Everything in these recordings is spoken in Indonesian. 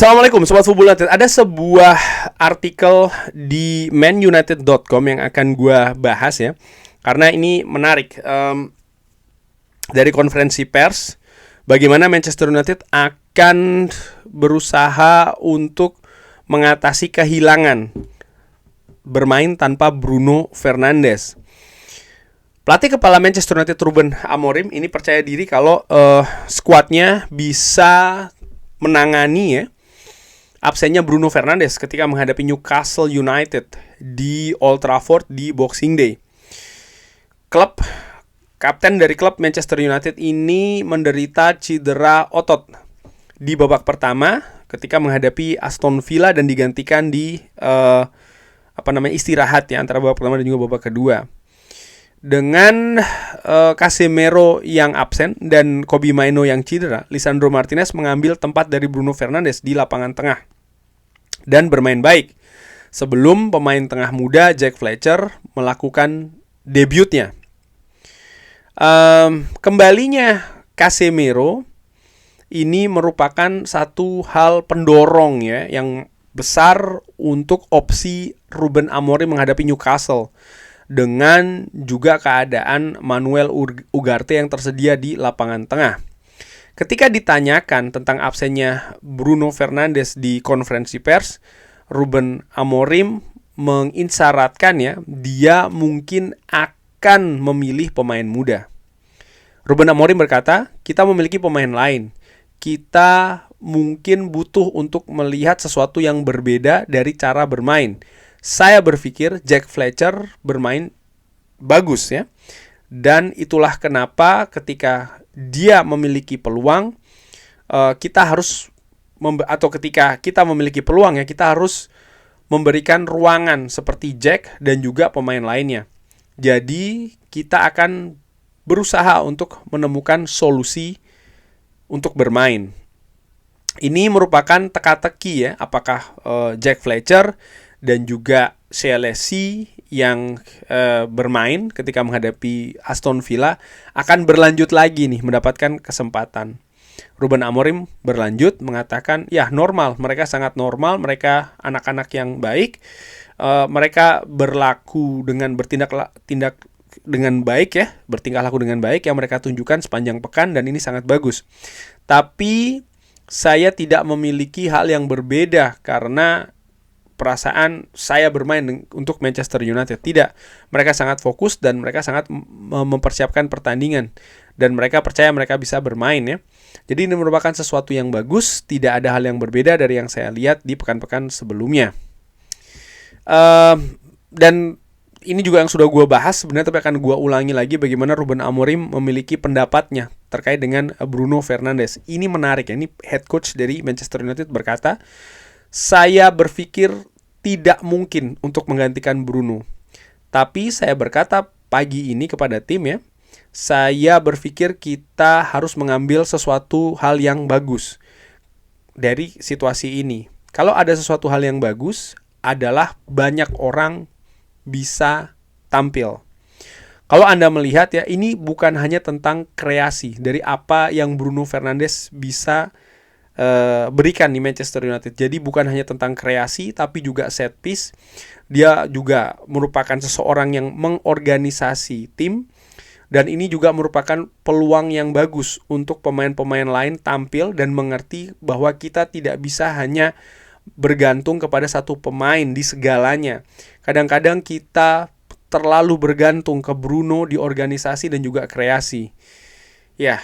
Assalamualaikum Sobat Football United. Ada sebuah artikel di manunited.com yang akan gue bahas ya, karena ini menarik. Dari konferensi pers, bagaimana Manchester United akan berusaha untuk mengatasi kehilangan bermain tanpa Bruno Fernandes. Pelatih kepala Manchester United Ruben Amorim ini percaya diri kalau skuadnya bisa menangani ya absennya Bruno Fernandes ketika menghadapi Newcastle United di Old Trafford di Boxing Day. Kapten dari klub Manchester United ini menderita cedera otot di babak pertama ketika menghadapi Aston Villa dan digantikan di istirahat ya antara babak pertama dan juga babak kedua. Dengan Casemiro yang absen dan Kobbie Mainoo yang cedera, Lisandro Martinez mengambil tempat dari Bruno Fernandes di lapangan tengah dan bermain baik sebelum pemain tengah muda Jack Fletcher melakukan debutnya. Kembalinya Casemiro ini merupakan satu hal pendorong ya yang besar untuk opsi Ruben Amorim menghadapi Newcastle, dengan juga keadaan Manuel Ugarte yang tersedia di lapangan tengah. Ketika ditanyakan tentang absennya Bruno Fernandes di konferensi pers, Ruben Amorim mengisyaratkan ya, dia mungkin akan memilih pemain muda. Ruben Amorim berkata, kita memiliki pemain lain. Kita mungkin butuh untuk melihat sesuatu yang berbeda dari cara bermain. Saya berpikir Jack Fletcher bermain bagus ya. Dan itulah kenapa ketika dia memiliki peluang, ketika kita memiliki peluang ya, kita harus memberikan ruangan seperti Jack dan juga pemain lainnya. Jadi kita akan berusaha untuk menemukan solusi untuk bermain. Ini merupakan teka-teki ya, apakah Jack Fletcher dan juga CLSC yang bermain ketika menghadapi Aston Villa akan berlanjut lagi nih mendapatkan kesempatan. Ruben Amorim berlanjut mengatakan, ya normal, mereka sangat normal, mereka anak-anak yang baik, mereka berlaku dengan bertingkah laku dengan baik yang mereka tunjukkan sepanjang pekan dan ini sangat bagus. Tapi saya tidak memiliki hal yang berbeda karena perasaan saya bermain untuk Manchester United. Tidak, mereka sangat fokus dan mereka sangat mempersiapkan pertandingan dan mereka percaya mereka bisa bermain ya. Jadi ini merupakan sesuatu yang bagus, tidak ada hal yang berbeda dari yang saya lihat di pekan-pekan sebelumnya. Dan ini juga yang sudah gue bahas sebenarnya, tapi akan gue ulangi lagi bagaimana Ruben Amorim memiliki pendapatnya terkait dengan Bruno Fernandes. Ini menarik ya, ini head coach dari Manchester United berkata, saya berpikir tidak mungkin untuk menggantikan Bruno. Tapi saya berkata pagi ini kepada tim ya, saya berpikir kita harus mengambil sesuatu hal yang bagus dari situasi ini. Kalau ada sesuatu hal yang bagus adalah banyak orang bisa tampil. Kalau Anda melihat ya, ini bukan hanya tentang kreasi dari apa yang Bruno Fernandes bisa berikan di Manchester United. Jadi bukan hanya tentang kreasi tapi juga set piece. Dia juga merupakan seseorang yang mengorganisasi tim dan ini juga merupakan peluang yang bagus untuk pemain-pemain lain tampil dan mengerti bahwa kita tidak bisa hanya bergantung kepada satu pemain di segalanya. Kadang-kadang kita terlalu bergantung ke Bruno di organisasi dan juga kreasi. Ya,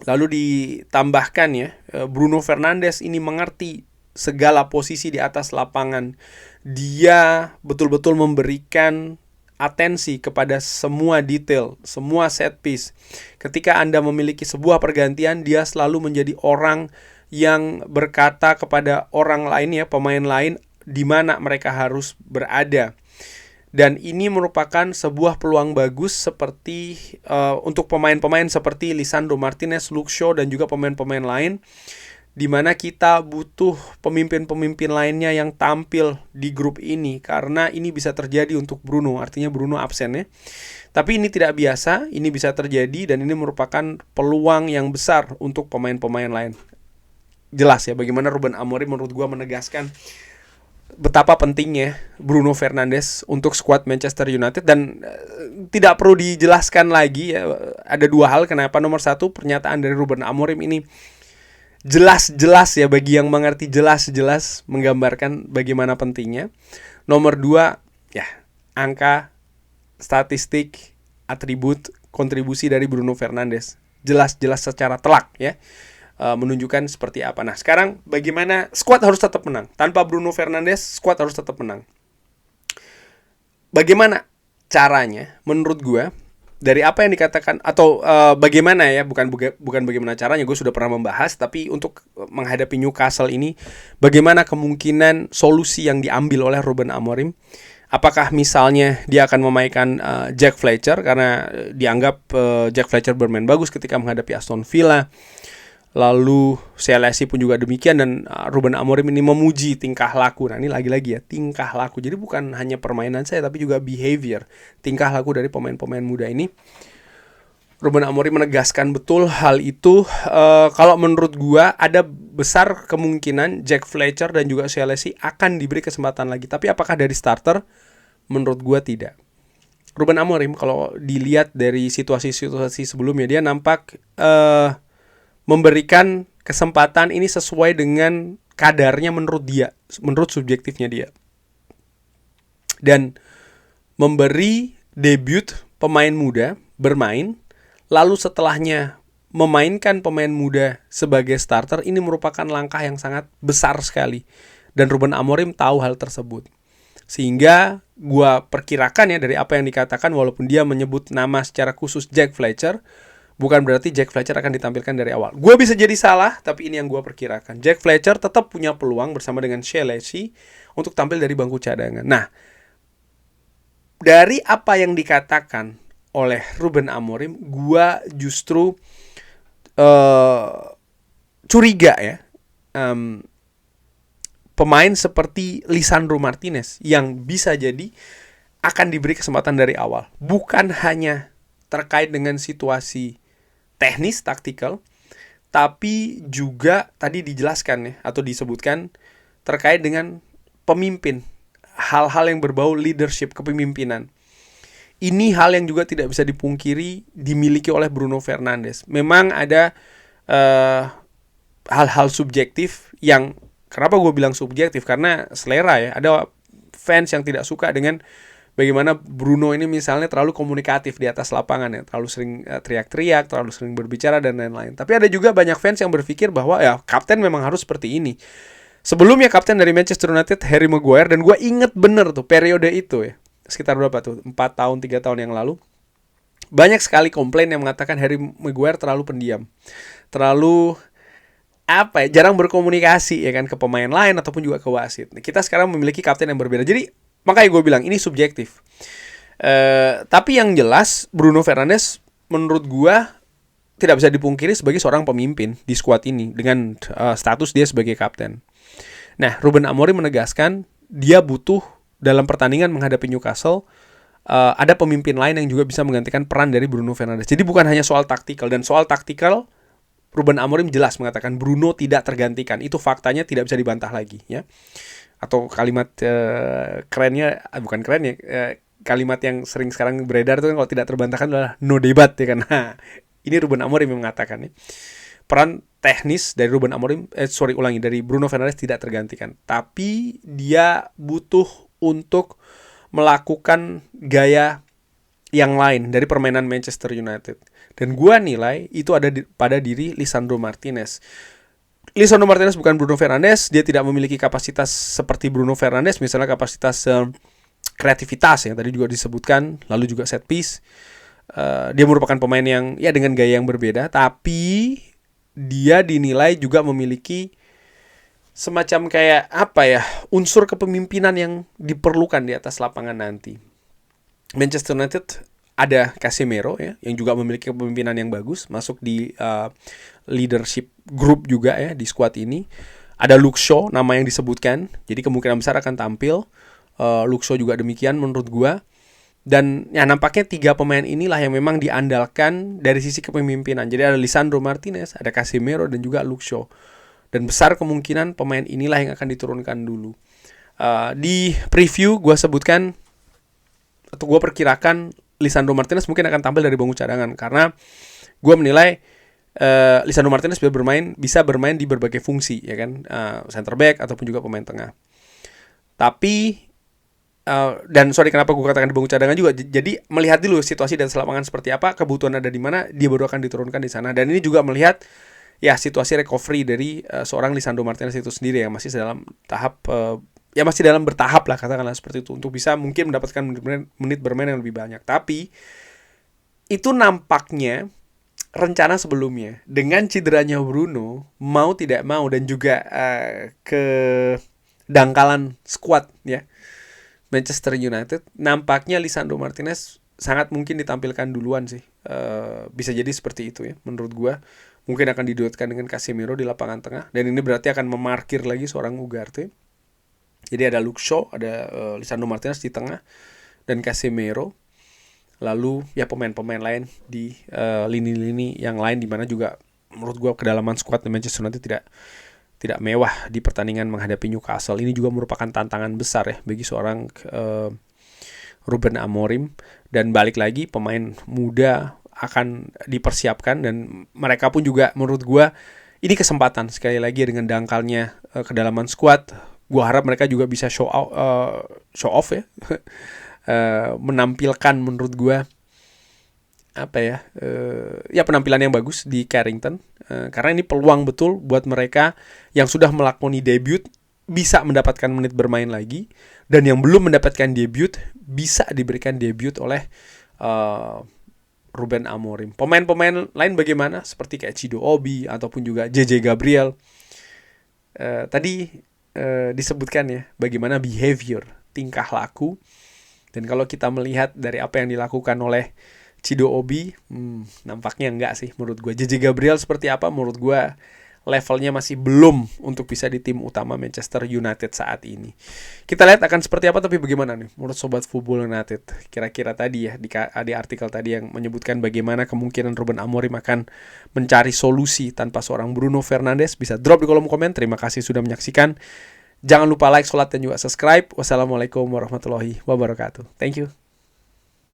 lalu ditambahkan ya, Bruno Fernandes ini mengerti segala posisi di atas lapangan. Dia betul-betul memberikan atensi kepada semua detail, semua set piece. Ketika Anda memiliki sebuah pergantian, dia selalu menjadi orang yang berkata kepada orang lain ya, pemain lain, di mana mereka harus berada. Dan ini merupakan sebuah peluang bagus seperti untuk pemain-pemain seperti Lisandro Martinez, Luke Shaw dan juga pemain-pemain lain, di mana kita butuh pemimpin-pemimpin lainnya yang tampil di grup ini karena ini bisa terjadi untuk Bruno, artinya Bruno absen ya. Tapi ini tidak biasa, ini bisa terjadi dan ini merupakan peluang yang besar untuk pemain-pemain lain. jelas ya bagaimana Ruben Amorim menurut gue menegaskan betapa pentingnya Bruno Fernandes untuk skuad Manchester United. Dan tidak perlu dijelaskan lagi ya, ada dua hal kenapa. Nomor satu, pernyataan dari Ruben Amorim ini jelas-jelas ya, bagi yang mengerti jelas-jelas menggambarkan bagaimana pentingnya. Nomor dua, ya, angka, statistik, atribut, kontribusi dari Bruno Fernandes jelas-jelas secara telak ya, menunjukkan seperti apa. Nah, sekarang bagaimana skuad harus tetap menang. Tanpa Bruno Fernandes, skuad harus tetap menang. Bagaimana caranya? Menurut gue, dari apa yang dikatakan, atau bagaimana ya, bukan bagaimana caranya, gue sudah pernah membahas. Tapi untuk menghadapi Newcastle ini, bagaimana kemungkinan solusi yang diambil oleh Ruben Amorim? Apakah misalnya dia akan memainkan Jack Fletcher karena dianggap Jack Fletcher bermain bagus ketika menghadapi Aston Villa. Lalu CLSI pun juga demikian, dan Ruben Amorim ini memuji tingkah laku. Nah, ini lagi-lagi ya, tingkah laku. Jadi bukan hanya permainan saya, tapi juga behavior, tingkah laku dari pemain-pemain muda ini. Ruben Amorim menegaskan betul hal itu. Kalau menurut gua ada besar kemungkinan Jack Fletcher dan juga CLSI akan diberi kesempatan lagi. Tapi apakah dari starter? Menurut gua tidak. Ruben Amorim kalau dilihat dari situasi-situasi sebelumnya, dia nampak memberikan kesempatan ini sesuai dengan kadarnya menurut dia, menurut subjektifnya dia. Dan memberi debut pemain muda bermain, lalu setelahnya memainkan pemain muda sebagai starter, ini merupakan langkah yang sangat besar sekali. Dan Ruben Amorim tahu hal tersebut. Sehingga gua perkirakan ya, dari apa yang dikatakan, walaupun dia menyebut nama secara khusus Jack Fletcher, bukan berarti Jack Fletcher akan ditampilkan dari awal. Gue bisa jadi salah, tapi ini yang gue perkirakan. Jack Fletcher tetap punya peluang bersama dengan CLSI untuk tampil dari bangku cadangan. Nah, dari apa yang dikatakan oleh Ruben Amorim, gue justru curiga ya. Pemain seperti Lisandro Martinez yang bisa jadi akan diberi kesempatan dari awal. Bukan hanya terkait dengan situasi teknis, taktikal, tapi juga tadi dijelaskan ya, atau disebutkan terkait dengan pemimpin, hal-hal yang berbau leadership, kepemimpinan. Ini hal yang juga tidak bisa dipungkiri dimiliki oleh Bruno Fernandes. Memang ada hal-hal subjektif yang, kenapa gue bilang subjektif? Karena selera ya, ada fans yang tidak suka dengan bagaimana Bruno ini misalnya terlalu komunikatif di atas lapangan ya, terlalu sering teriak-teriak, terlalu sering berbicara dan lain-lain. Tapi ada juga banyak fans yang berpikir bahwa ya kapten memang harus seperti ini. Sebelumnya kapten dari Manchester United Harry Maguire, dan gue inget bener tuh periode itu ya, sekitar berapa tuh, 4 tahun 3 tahun yang lalu, banyak sekali komplain yang mengatakan Harry Maguire terlalu pendiam, terlalu jarang berkomunikasi ya kan, ke pemain lain ataupun juga ke wasit. Nah, kita sekarang memiliki kapten yang berbeda. Jadi makanya gue bilang ini subjektif. Tapi yang jelas Bruno Fernandes menurut gue tidak bisa dipungkiri sebagai seorang pemimpin di skuad ini dengan status dia sebagai kapten. Nah, Ruben Amorim menegaskan dia butuh dalam pertandingan menghadapi Newcastle ada pemimpin lain yang juga bisa menggantikan peran dari Bruno Fernandes. Jadi bukan hanya soal taktikal, dan soal taktikal Ruben Amorim jelas mengatakan Bruno tidak tergantikan. Itu faktanya, tidak bisa dibantah lagi ya. Atau kalimat kerennya, bukan keren ya, kalimat yang sering sekarang beredar itu kan, kalau tidak terbantahkan adalah no debat ya kan. Nah, ini Ruben Amorim yang mengatakan ya. Peran teknis dari dari Bruno Fernandes tidak tergantikan. Tapi dia butuh untuk melakukan gaya yang lain dari permainan Manchester United. Dan gua nilai itu ada pada diri Lisandro Martinez. Lisandro Martinez bukan Bruno Fernandes, dia tidak memiliki kapasitas seperti Bruno Fernandes, misalnya kapasitas kreativitas yang tadi juga disebutkan, lalu juga set piece. Dia merupakan pemain yang ya dengan gaya yang berbeda, tapi dia dinilai juga memiliki semacam kayak unsur kepemimpinan yang diperlukan di atas lapangan nanti. Manchester United ada Casemiro ya, yang juga memiliki kepemimpinan yang bagus, masuk di leadership group juga ya di squad ini. Ada Luke Shaw, nama yang disebutkan, jadi kemungkinan besar akan tampil. Luke Shaw juga demikian menurut gua. Dan ya nampaknya 3 pemain inilah yang memang diandalkan dari sisi kepemimpinan. Jadi ada Lisandro Martinez, ada Casemiro, dan juga Luke Shaw. Dan besar kemungkinan pemain inilah yang akan diturunkan dulu. Di preview gue sebutkan atau gue perkirakan Lisandro Martinez mungkin akan tampil dari bangku cadangan, karena gue menilai Lisandro Martinez bisa bermain di berbagai fungsi, ya kan, center back ataupun juga pemain tengah. Tapi dan sorry kenapa gue katakan di bangku cadangan juga, jadi melihat dulu situasi dan lapangan seperti apa, kebutuhan ada di mana, dia baru akan diturunkan di sana. Dan ini juga melihat ya situasi recovery dari seorang Lisandro Martinez itu sendiri yang masih dalam tahap masih dalam bertahap lah, katakanlah seperti itu, untuk bisa mungkin mendapatkan menit bermain yang lebih banyak. Tapi itu nampaknya rencana sebelumnya. Dengan cederanya Bruno, mau tidak mau, dan juga kedangkalan squad ya Manchester United, nampaknya Lisandro Martinez sangat mungkin ditampilkan duluan sih. Bisa jadi seperti itu ya menurut gua. Mungkin akan diduetkan dengan Casemiro di lapangan tengah, dan ini berarti akan memarkir lagi seorang Ugarte. Jadi ada Luke Shaw, ada Lisandro Martinez di tengah, dan Casemiro. Lalu ya pemain-pemain lain di lini-lini yang lain, di mana juga menurut gue kedalaman skuad Manchester United tidak mewah di pertandingan menghadapi Newcastle. Ini juga merupakan tantangan besar ya bagi seorang Ruben Amorim. Dan balik lagi, pemain muda akan dipersiapkan, dan mereka pun juga menurut gue ini kesempatan sekali lagi dengan dangkalnya kedalaman skuad. Gue harap mereka juga bisa show off ya. Menampilkan menurut gue penampilan yang bagus di Carrington, karena ini peluang betul buat mereka yang sudah melakoni debut bisa mendapatkan menit bermain lagi, dan yang belum mendapatkan debut bisa diberikan debut oleh Ruben Amorim. Pemain-pemain lain bagaimana, seperti kayak Chido Obi ataupun juga JJ Gabriel. Tadi disebutkan ya bagaimana behavior, tingkah laku. Dan kalau kita melihat dari apa yang dilakukan oleh Chido Obi, nampaknya enggak sih menurut gue. JJ Gabriel seperti apa, menurut gue levelnya masih belum untuk bisa di tim utama Manchester United saat ini. Kita lihat akan seperti apa, tapi bagaimana nih menurut Sobat Football United? Kira-kira tadi ya di artikel tadi yang menyebutkan bagaimana kemungkinan Ruben Amorim akan mencari solusi tanpa seorang Bruno Fernandes, bisa drop di kolom komen. Terima kasih sudah menyaksikan. Jangan lupa like, sholat, dan juga subscribe. Wassalamualaikum warahmatullahi wabarakatuh. Thank you.